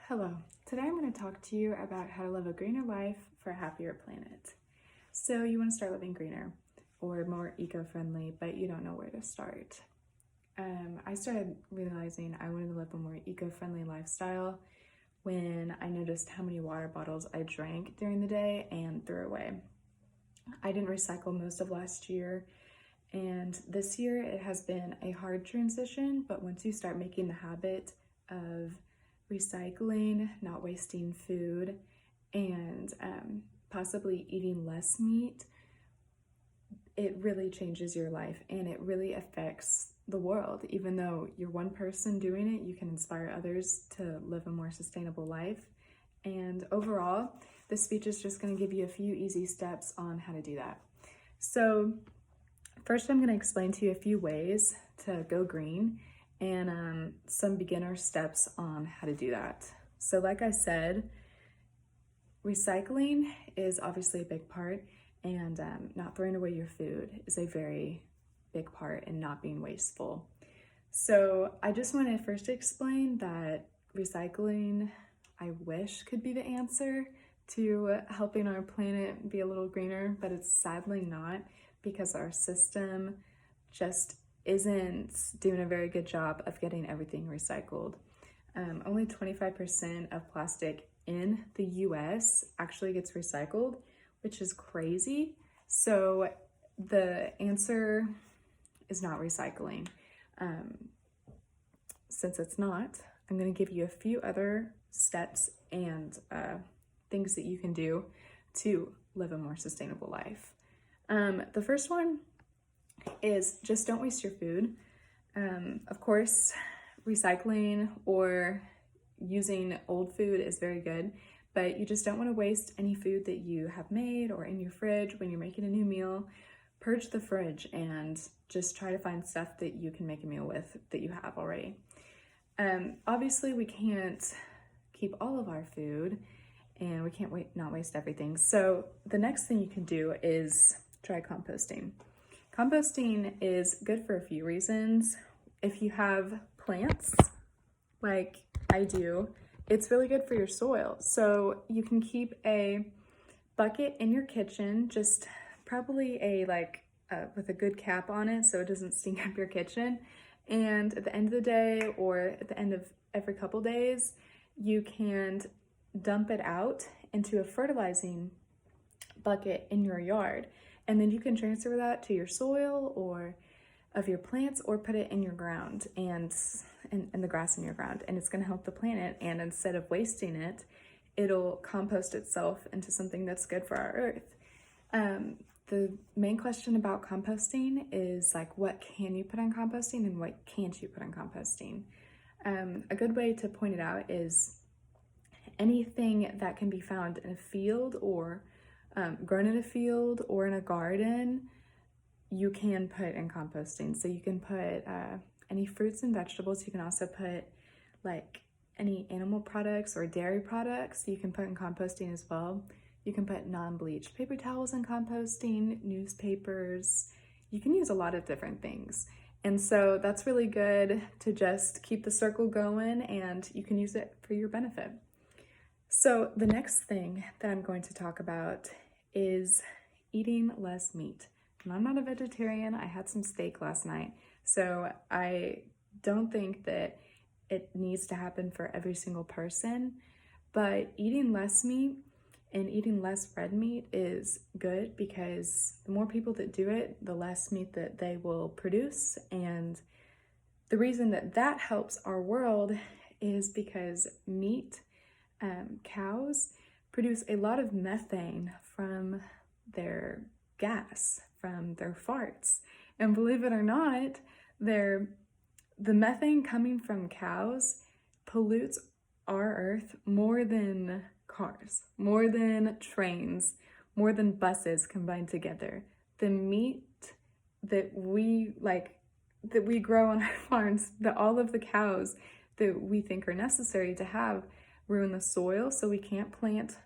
Hello, today I'm going to talk to you about how to live a greener life for a happier planet. So you want to start living greener or more eco-friendly, but you don't know where to start. I started realizing I wanted to live a more eco-friendly lifestyle when I noticed how many water bottles I drank during the day and threw away. I didn't recycle most of last year, and this year it has been a hard transition, but once you start making the habit of recycling, not wasting food, and possibly eating less meat, it really changes your life and it really affects the world. Even though you're one person doing it, you can inspire others to live a more sustainable life. And overall, this speech is just going to give you a few easy steps on how to do that. So first, I'm going to explain to you a few ways to go green and some beginner steps on how to do that. So like I said, recycling is obviously a big part, and not throwing away your food is a very big part in not being wasteful. So I just want to first explain that recycling, I wish, could be the answer to helping our planet be a little greener, but it's sadly not, because our system just isn't doing a very good job of getting everything recycled. Only 25% of plastic in the US actually gets recycled, which is crazy. So the answer is not recycling. Since it's not, I'm going to give you a few other steps and things that you can do to live a more sustainable life. The first one is just don't waste your food. Of course, recycling or using old food is very good, but you just don't want to waste any food that you have made or in your fridge when you're making a new meal. Purge the fridge and just try to find stuff that you can make a meal with that you have already. Obviously, we can't keep all of our food and we can't not waste everything. So the next thing you can do is try composting. Composting is good for a few reasons. If you have plants, like I do, it's really good for your soil. So you can keep a bucket in your kitchen, just probably with a good cap on it so it doesn't stink up your kitchen. And at the end of the day, or at the end of every couple days, you can dump it out into a fertilizing bucket in your yard. And then you can transfer that to your soil or of your plants, or put it in your ground and in the grass in your ground. And it's going to help the planet. And instead of wasting it, it'll compost itself into something that's good for our earth. The main question about composting is like, what can you put on composting and what can't you put on composting? A good way to point it out is anything that can be found in a field or grown in a field or in a garden, you can put in composting. So you can put any fruits and vegetables. You can also put like any animal products or dairy products you can put in composting as well. You can put non-bleached paper towels in composting, newspapers. You can use a lot of different things. And so that's really good to just keep the circle going, and you can use it for your benefit. So the next thing that I'm going to talk about is eating less meat. And I'm not a vegetarian. I had some steak last night. So I don't think that it needs to happen for every single person, but eating less meat and eating less red meat is good, because the more people that do it, the less meat that they will produce. And the reason that that helps our world is because cows produce a lot of methane from their gas, from their farts. And believe it or not, the methane coming from cows pollutes our earth more than cars, more than trains, more than buses combined together. The meat that we grow on our farms, all of the cows that we think are necessary to have, ruin the soil, so we can't plant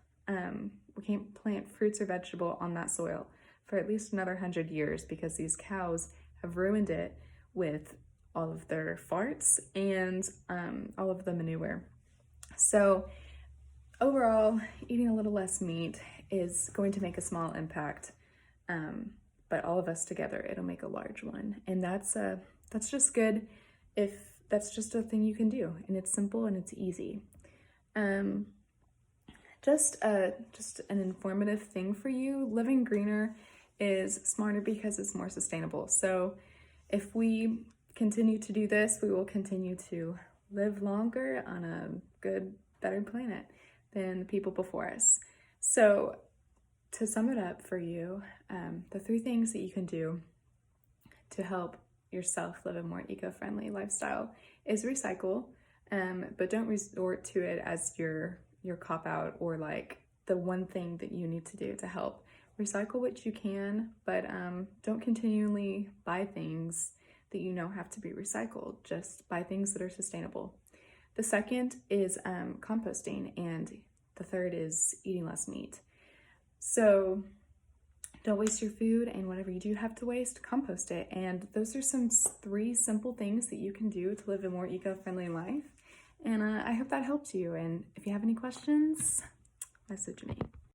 fruits or vegetable on that soil for at least another 100 years, because these cows have ruined it with all of their farts and all of the manure. So overall, eating a little less meat is going to make a small impact, but all of us together, it'll make a large one. And that's just good if that's just a thing you can do, and it's simple and it's easy. Just an informative thing for you. Living greener is smarter because it's more sustainable. So if we continue to do this, we will continue to live longer on a good, better planet than the people before us. So to sum it up for you, the 3 things that you can do to help yourself live a more eco-friendly lifestyle is recycle, but don't resort to it as your cop-out or like the one thing that you need to do to help. Recycle what you can, but don't continually buy things that you know have to be recycled. Just buy things that are sustainable. The second is composting, and the third is eating less meat. So don't waste your food, and whatever you do have to waste, compost it. And those are some 3 simple things that you can do to live a more eco-friendly life. And I hope that helps you. And if you have any questions, message me.